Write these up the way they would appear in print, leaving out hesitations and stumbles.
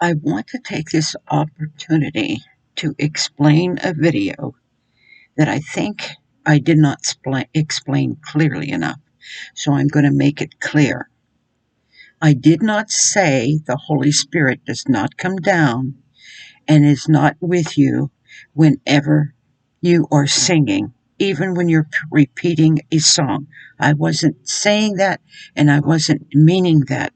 I want to take this opportunity to explain a video that I think I did not explain clearly enough. So I'm going to make it clear. I did not say the Holy Spirit does not come down and is not with you whenever you are singing, even when you're repeating a song. I wasn't saying that, and I wasn't meaning that.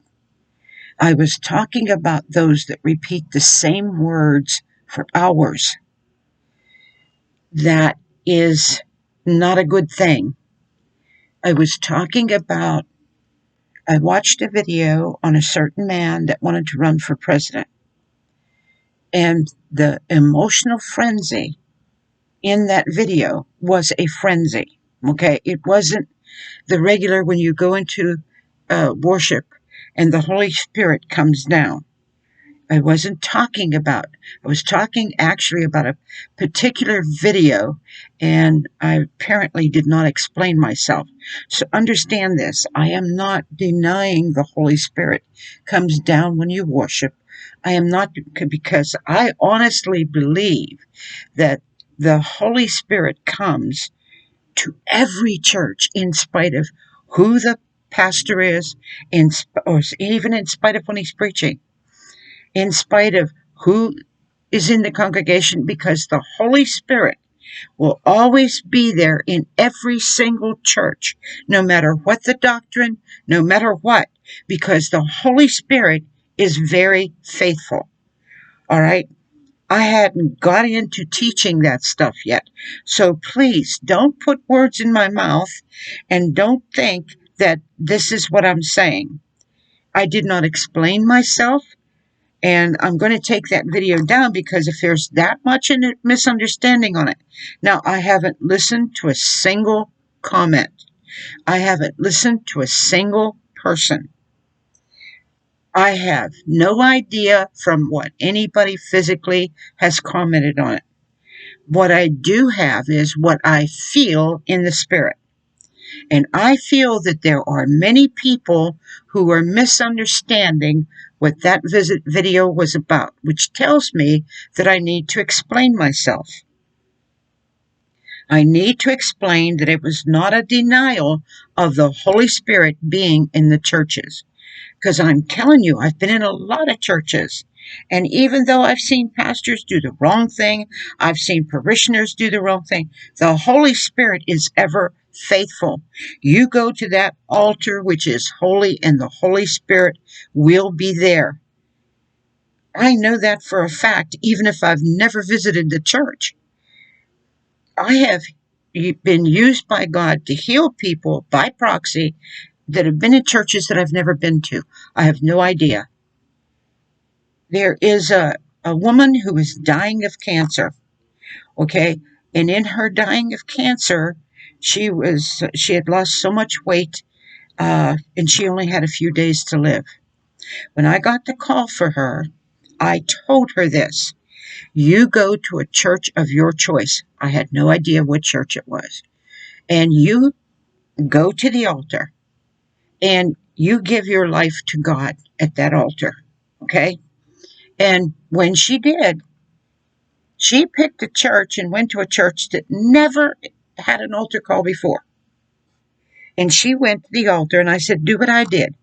I was talking about those that repeat the same words for hours. That is not a good thing. I was talking about, I watched a video on a certain man that wanted to run for president. And the emotional frenzy in that video was a frenzy. Okay. It wasn't the regular when you go into worship and the Holy Spirit comes down. I wasn't talking about, I was talking actually about a particular video, and I apparently did not explain myself. So understand this. I am not denying the Holy Spirit comes down when you worship. I am not, because I honestly believe that the Holy Spirit comes to every church in spite of who the pastor is, or even in spite of when he's preaching, in spite of who is in the congregation, because the Holy Spirit will always be there in every single church, no matter what the doctrine, no matter what, because the Holy Spirit is very faithful. All right. I hadn't got into teaching that stuff yet. So please don't put words in my mouth and don't think that this is what I'm saying. I did not explain myself. And I'm going to take that video down because if there's that much in it, misunderstanding on it. Now, I haven't listened to a single comment. I haven't listened to a single person. I have no idea from what anybody physically has commented on it. What I do have is what I feel in the spirit. And I feel that there are many people who are misunderstanding what that video was about, which tells me that I need to explain myself. I need to explain that it was not a denial of the Holy Spirit being in the churches. Because I'm telling you, I've been in a lot of churches. And even though I've seen pastors do the wrong thing, I've seen parishioners do the wrong thing, the Holy Spirit is ever faithful. You go to that altar, which is holy, and the Holy Spirit will be there. I know that for a fact, even if I've never visited the church. I have been used by God to heal people by proxy that have been in churches that I've never been to. I have no idea. There is a woman who is dying of cancer. Okay. And in her dying of cancer, she had lost so much weight, and she only had a few days to live. When I got the call for her, I told her this: you go to a church of your choice. I had no idea what church it was. And you go to the altar and you give your life to God at that altar. Okay. And when she did, she picked a church and went to a church that never had an altar call before. And she went to the altar, and I said, do what I did.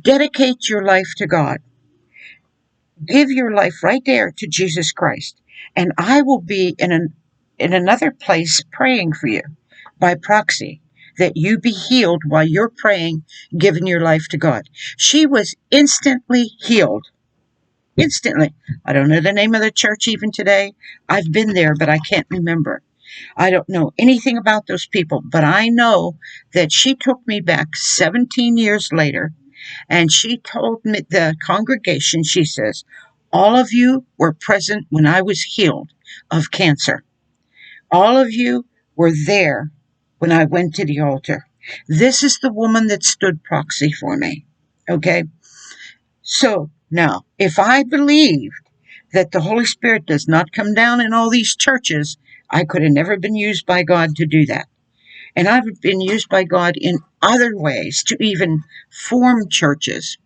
Dedicate your life to God. Give your life right there to Jesus Christ. And I will be in another place praying for you by proxy, that you be healed while you're praying, giving your life to God. She was instantly healed. Instantly. I don't know the name of the church even today. I've been there, but I can't remember. I don't know anything about those people, but I know that she took me back 17 years later, and she told me, the congregation, she says, all of you were present when I was healed of cancer. All of you were there when I went to the altar. This is the woman that stood proxy for me. Okay? So now, if I believed that the Holy Spirit does not come down in all these churches, I could have never been used by God to do that. And I've been used by God in other ways to even form churches.